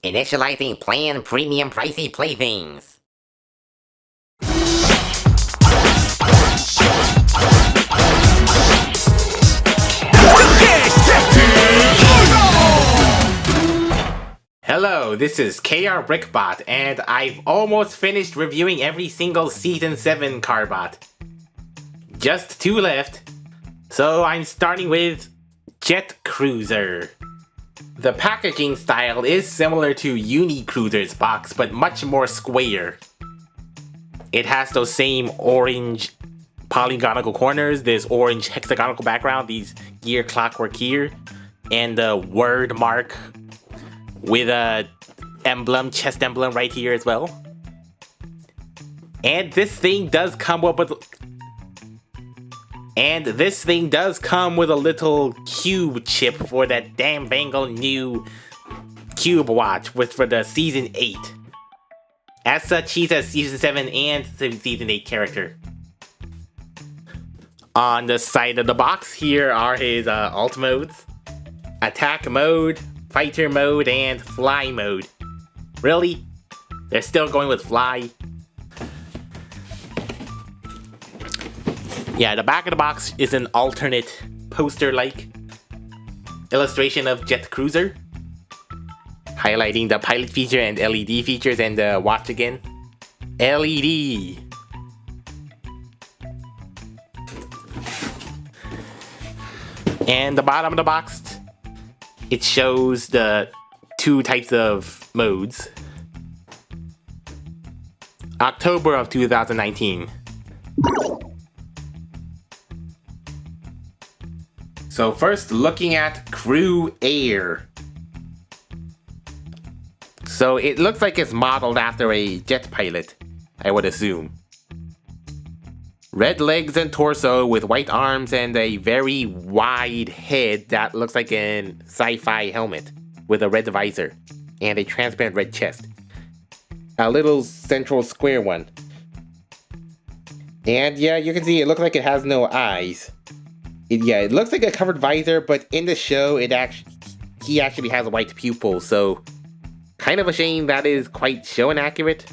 Initializing Plan Premium Pricey Playthings. Hello, this is KRBrickBot, and I've almost finished reviewing every single Season 7 Carbot. Just 2 left, so I'm starting with JetCruiser. The packaging style is similar to Unicruiser's box, but much more square. It has those same orange polygonal corners, this orange hexagonal background, these gear clockwork here, and the word mark with a emblem, chest emblem right here as well. And this thing does come with a little cube chip for that damn bangle new cube watch for the Season 8. As such, he's a Season 7 and Season 8 character. On the side of the box, here are his alt modes. Attack mode, fighter mode, and fly mode. Really? They're still going with fly? Yeah, the back of the box is an alternate poster-like illustration of JetCruiser, highlighting the pilot feature and LED features, and the watch again. LED! And the bottom of the box, it shows the 2 types of modes. October of 2019. So first, looking at Crew Air. So it looks like it's modeled after a jet pilot, I would assume. Red legs and torso with white arms and a very wide head that looks like an sci-fi helmet with a red visor and a transparent red chest. A little central square one. And yeah, you can see it looks like it has no eyes. It looks like a covered visor, but in the show, he actually has a white pupil, so kind of a shame that is quite show inaccurate.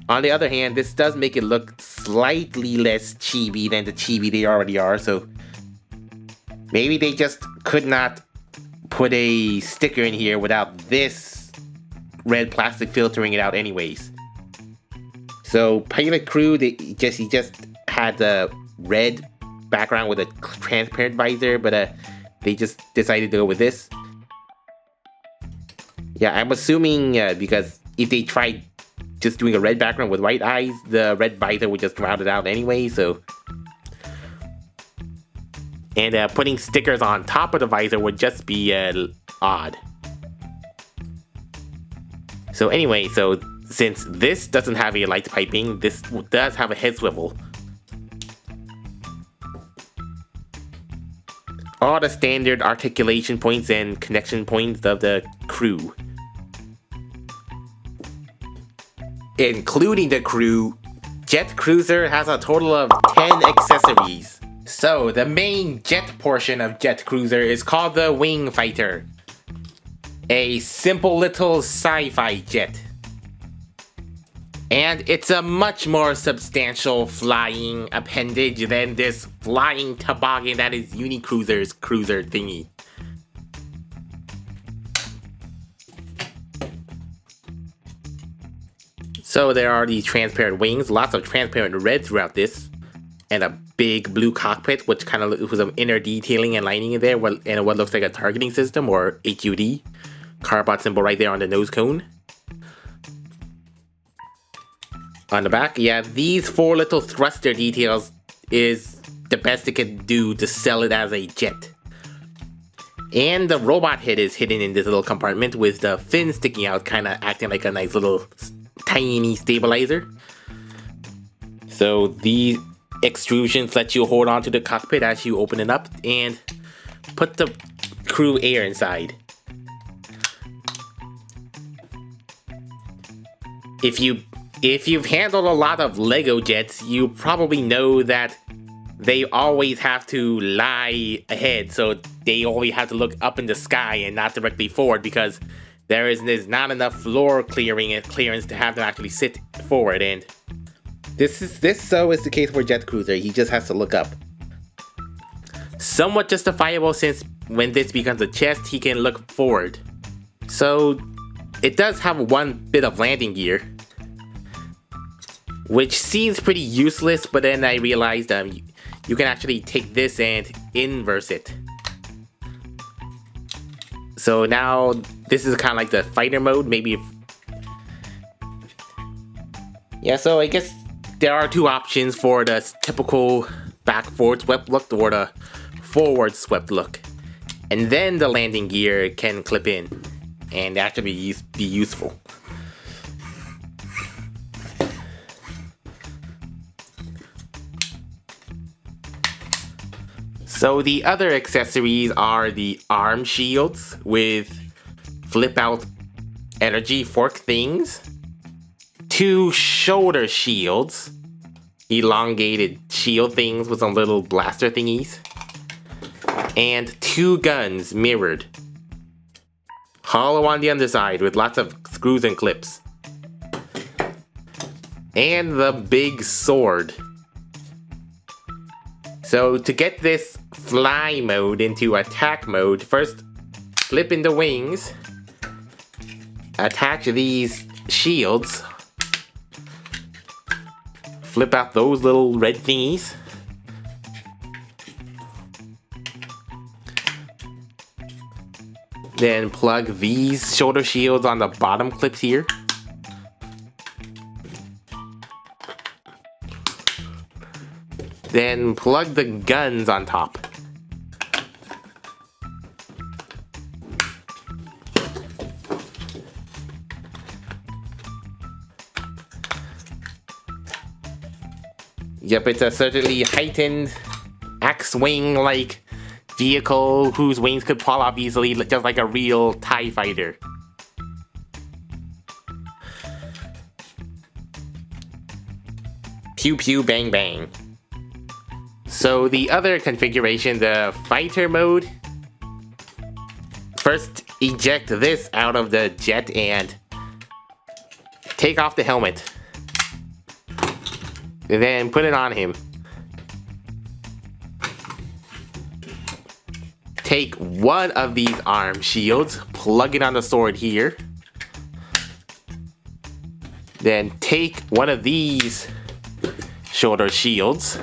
On the other hand, this does make it look slightly less chibi than the chibi they already are, so maybe they just could not put a sticker in here without this red plastic filtering it out anyways. So Pilot Crew, he just had the red background with a transparent visor, but they just decided to go with this. Yeah, I'm assuming because if they tried just doing a red background with white eyes, the red visor would just round it out anyway, so. And putting stickers on top of the visor would just be odd. So anyway, since this doesn't have a light piping, this does have a head swivel. All the standard articulation points and connection points of the crew. Including the crew, JetCruiser has a total of 10 accessories. So, the main jet portion of JetCruiser is called the Wing Fighter. A simple little sci-fi jet. And it's a much more substantial flying appendage than this flying toboggan that is Unicruiser's cruiser thingy. So there are these transparent wings, lots of transparent red throughout this, and a big blue cockpit, which kind of with some inner detailing and lining in there, and what looks like a targeting system, or HUD. Carbot symbol right there on the nose cone. On the back, yeah, these 4 little thruster details is the best it can do to sell it as a jet. And the robot head is hidden in this little compartment with the fin sticking out, kind of acting like a nice little tiny stabilizer. So these extrusions let you hold on to the cockpit as you open it up and put the crew air inside. If you've handled a lot of Lego jets, you probably know that they always have to lie ahead, so they always have to look up in the sky and not directly forward, because there's not enough floor clearance to have them actually sit forward, and this so is the case for JetCruiser. He just has to look up. Somewhat justifiable, since when this becomes a chest, he can look forward. So it does have one bit of landing gear, which seems pretty useless, but then I realized you can actually take this and inverse it. So now this is kind of like the fighter mode, maybe. Yeah, so I guess there are two options for the typical back-forward swept look or the forward swept look. And then the landing gear can clip in and actually be useful. So the other accessories are the arm shields with flip out energy fork things, 2 shoulder shields, elongated shield things with some little blaster thingies, and 2 guns mirrored, hollow on the underside with lots of screws and clips, and the big sword. So to get this fly mode into attack mode, first flip in the wings, attach these shields, flip out those little red thingies, then plug these shoulder shields on the bottom clips here. Then plug the guns on top. Yep, it's a certainly heightened axe-wing-like vehicle whose wings could fall off easily, just like a real TIE fighter. Pew pew bang bang. So the other configuration, the fighter mode, first eject this out of the jet and take off the helmet. And then put it on him. Take one of these arm shields, plug it on the sword here. Then take one of these shoulder shields.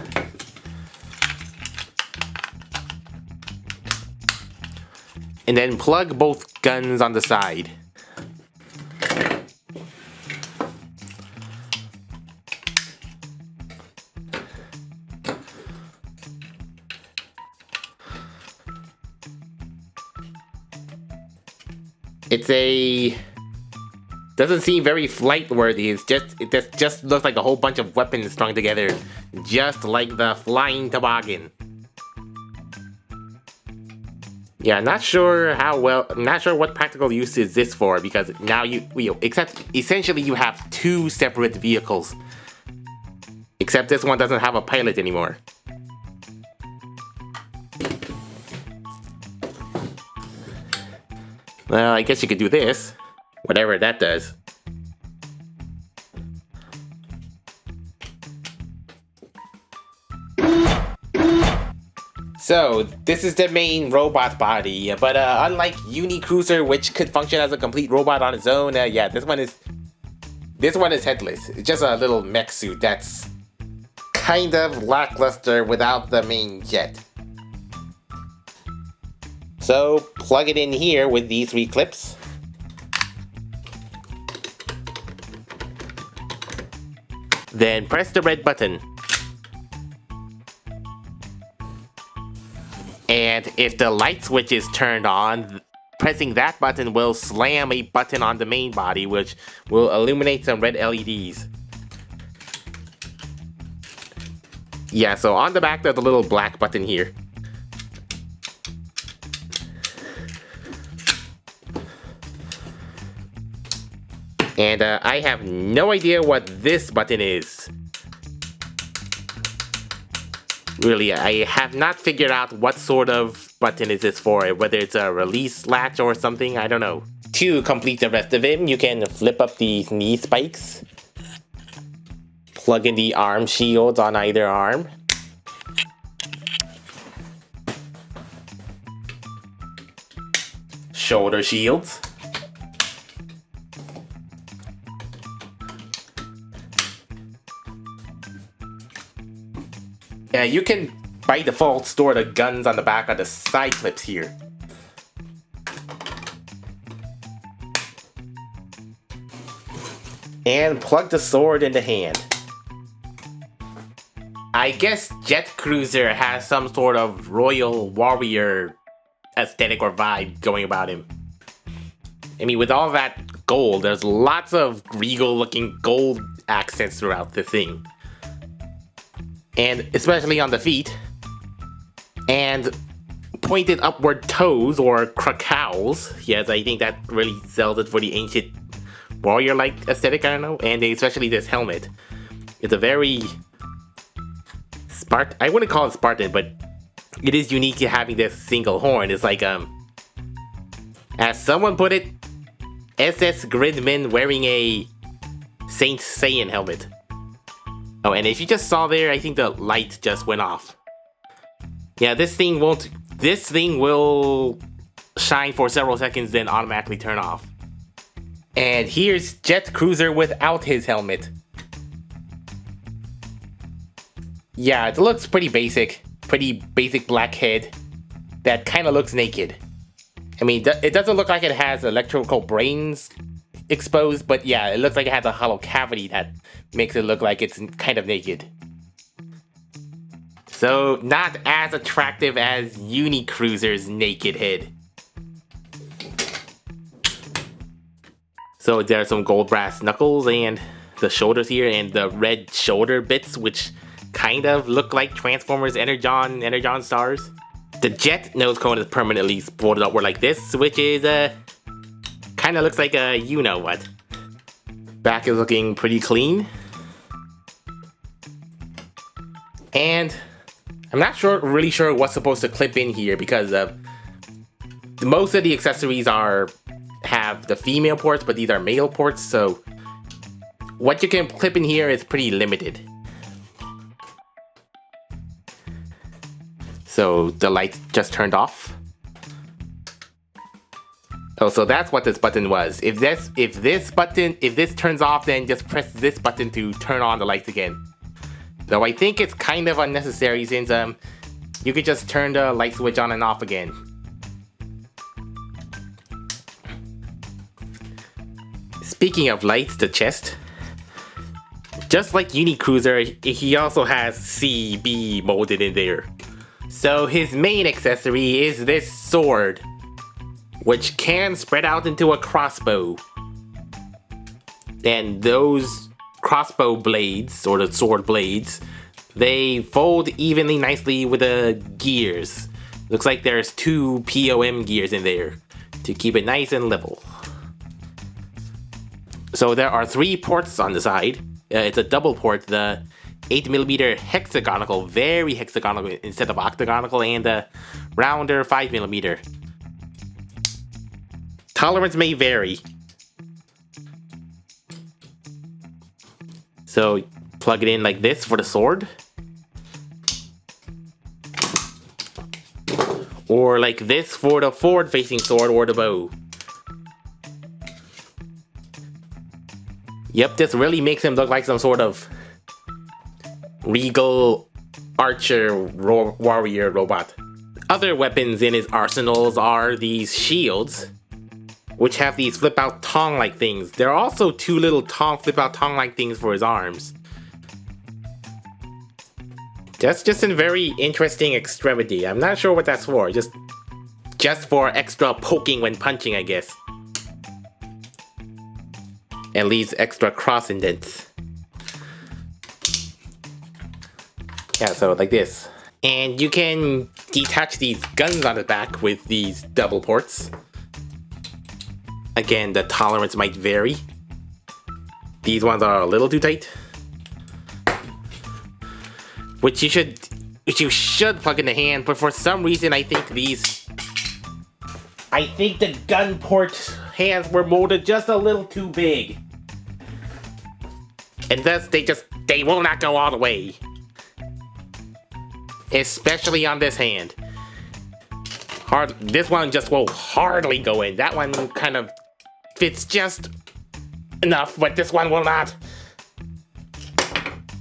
And then plug both guns on the side. Doesn't seem very flight worthy. It just looks like a whole bunch of weapons strung together, just like the flying toboggan. Yeah, not sure what practical use is this for, because now essentially you have 2 separate vehicles. Except this one doesn't have a pilot anymore. Well, I guess you could do this. Whatever that does. So, this is the main robot body, but unlike ZetCrewser, which could function as a complete robot on its own, yeah, this one is headless. It's just a little mech suit that's kind of lackluster without the main jet. So, plug it in here with these 3 clips. Then press the red button. And if the light switch is turned on, pressing that button will slam a button on the main body, which will illuminate some red LEDs. Yeah, so on the back there's a little black button here. And I have no idea what this button is. Really, I have not figured out what sort of button is this for, whether it's a release latch or something, I don't know. To complete the rest of him, you can flip up these knee spikes, plug in the arm shields on either arm, shoulder shields, yeah, you can by default store the guns on the back of the side clips here. And plug the sword in the hand. I guess JetCruiser has some sort of royal warrior aesthetic or vibe going about him. I mean, with all that gold, there's lots of regal looking gold accents throughout the thing. And especially on the feet. And pointed upward toes or crocowls. Yes, I think that really sells it for the ancient warrior-like aesthetic, I don't know. And especially this helmet. It's a very I wouldn't call it Spartan, but it is unique to having this single horn. It's like, as someone put it, SS Gridman wearing a Saint Saiyan helmet. Oh, and if you just saw there, I think the light just went off. Yeah, this thing will shine for several seconds, then automatically turn off. And here's JetCruiser without his helmet. Yeah, it looks pretty basic black head that kind of looks naked. I mean, it doesn't look like it has electrical brains exposed, but yeah, it looks like it has a hollow cavity that makes it look like it's kind of naked. So, not as attractive as Unicruiser's naked head. So there are some gold brass knuckles and the shoulders here and the red shoulder bits, which kind of look like Transformers Energon stars. The jet nose cone is permanently folded upward like this, which is kind of looks like a you-know-what. Back is looking pretty clean. And I'm not really sure what's supposed to clip in here because most of the accessories have the female ports, but these are male ports, so what you can clip in here is pretty limited. So the light just turned off. Oh, so that's what this button was. If this turns off, then just press this button to turn on the lights again. Though I think it's kind of unnecessary since you could just turn the light switch on and off again. Speaking of lights, the chest. Just like Unicruiser, he also has CB molded in there. So his main accessory is this sword, which can spread out into a crossbow. And those crossbow blades, or the sword blades, they fold evenly nicely with the gears. Looks like there's 2 POM gears in there to keep it nice and level. So there are 3 ports on the side. It's a double port, the 8mm hexagonal, very hexagonal instead of octagonal, and the rounder 5mm. Tolerance may vary. So plug it in like this for the sword. Or like this for the forward-facing sword or the bow. Yep, this really makes him look like some sort of regal archer warrior robot. Other weapons in his arsenals are these shields, which have these flip-out tongue-like things. There are also 2 little flip-out tongue-like things for his arms. That's just a very interesting extremity. I'm not sure what that's for. Just for extra poking when punching, I guess. And leaves extra cross indents. Yeah, so like this. And you can detach these guns on the back with these double ports. Again, the tolerance might vary. These ones are a little too tight. Which you should plug in the hand, but for some reason I think the gun port hands were molded just a little too big. And thus they will not go all the way. Especially on this hand. This one just will hardly go in. That one kind of fits just enough, but this one will not.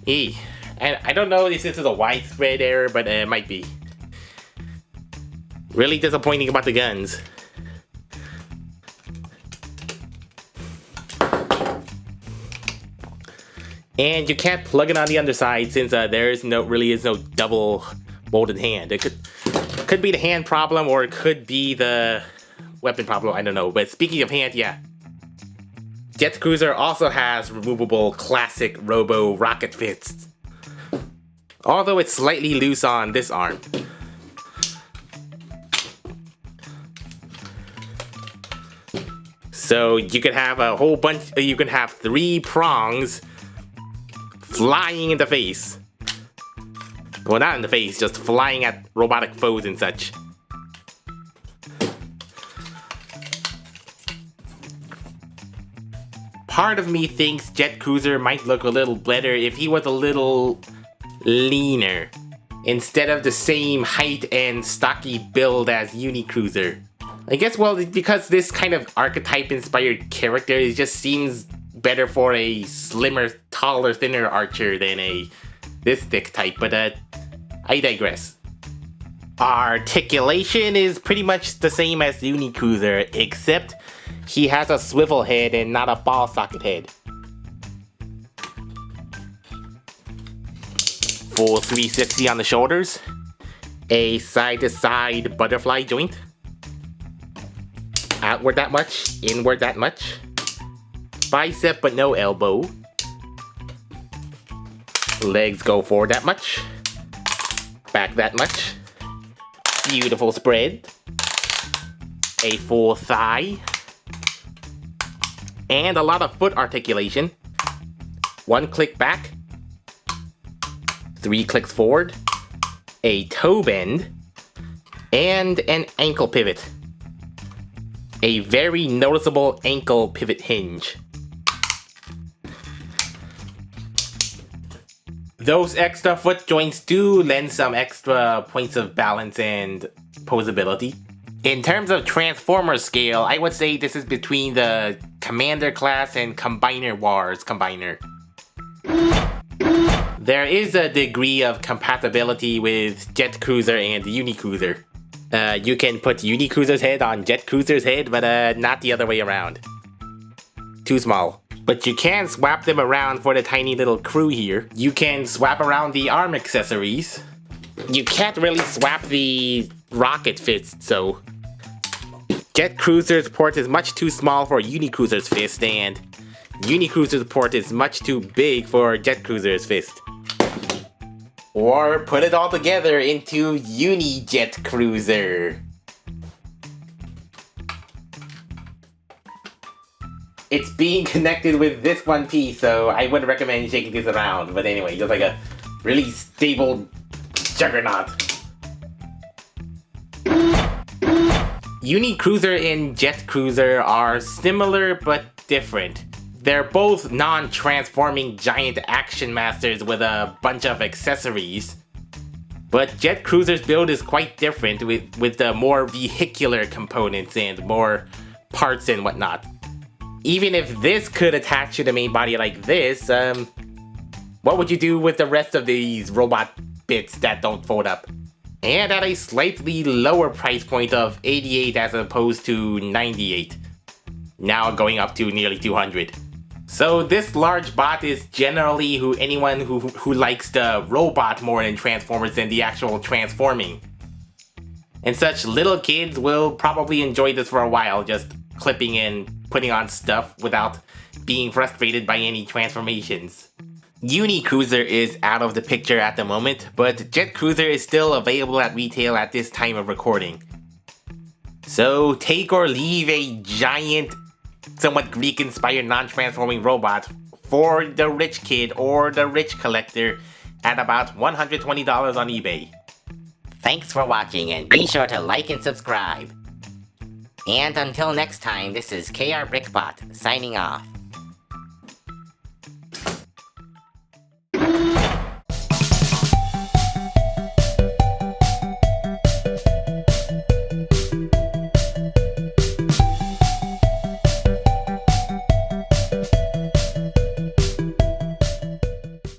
And I don't know if this is a widespread error, but it might be. Really disappointing about the guns. And you can't plug it on the underside since there is really is no double molded hand. It could be the hand problem, or it could be the weapon problem, I don't know. But speaking of hand, yeah. ZetCrewser also has removable classic robo rocket fists. Although it's slightly loose on this arm. So you could have a whole bunch, you can have 3 prongs flying in the face. Well, not in the face, just flying at robotic foes and such. Part of me thinks ZetCrewser might look a little better if he was a little leaner, instead of the same height and stocky build as ZetCrewser. I guess, well, because this kind of archetype-inspired character, it just seems better for a slimmer, taller, thinner archer than this thick type, but I digress. Articulation is pretty much the same as ZetCrewser, except he has a swivel head and not a ball socket head. Full 360 on the shoulders, a side-to-side butterfly joint, outward that much, inward that much, bicep but no elbow, legs go forward that much, back that much, beautiful spread, a full thigh, and a lot of foot articulation. 1 click back, 3 clicks forward, a toe bend, and an ankle pivot. A very noticeable ankle pivot hinge. Those extra foot joints do lend some extra points of balance and posability. In terms of Transformer scale, I would say this is between the Commander class and Combiner Wars Combiner. There is a degree of compatibility with ZetCrewser and ZetCrewser. You can put ZetCrewser's head on ZetCrewser's head, but not the other way around. Too small. But you can swap them around for the tiny little crew here. You can swap around the arm accessories. You can't really swap the rocket fist, so ZetCrewser's port is much too small for ZetCrewser's fist, and ZetCrewser's port is much too big for ZetCrewser's fist. Or put it all together into JetCruiser. It's being connected with this one piece, so I wouldn't recommend shaking this around. But anyway, just like a really stable juggernaut. ZetCruiser and ZetCruiser are similar but different. They're both non-transforming giant action masters with a bunch of accessories. But ZetCruiser's build is quite different with the more vehicular components and more parts and whatnot. Even if this could attach to the main body like this, what would you do with the rest of these robot bits that don't fold up? And at a slightly lower price point of 88 as opposed to 98. Now going up to nearly 200. So this large bot is generally anyone who likes the robot more than Transformers than the actual transforming. And such little kids will probably enjoy this for a while, just clipping and putting on stuff without being frustrated by any transformations. ZetCrewser is out of the picture at the moment, but ZetCrewser is still available at retail at this time of recording. So take or leave a giant, somewhat Greek-inspired non-transforming robot for the rich kid or the rich collector at about $120 on eBay. Thanks for watching, and be sure to like and subscribe. And until next time, this is KRBrickBot signing off.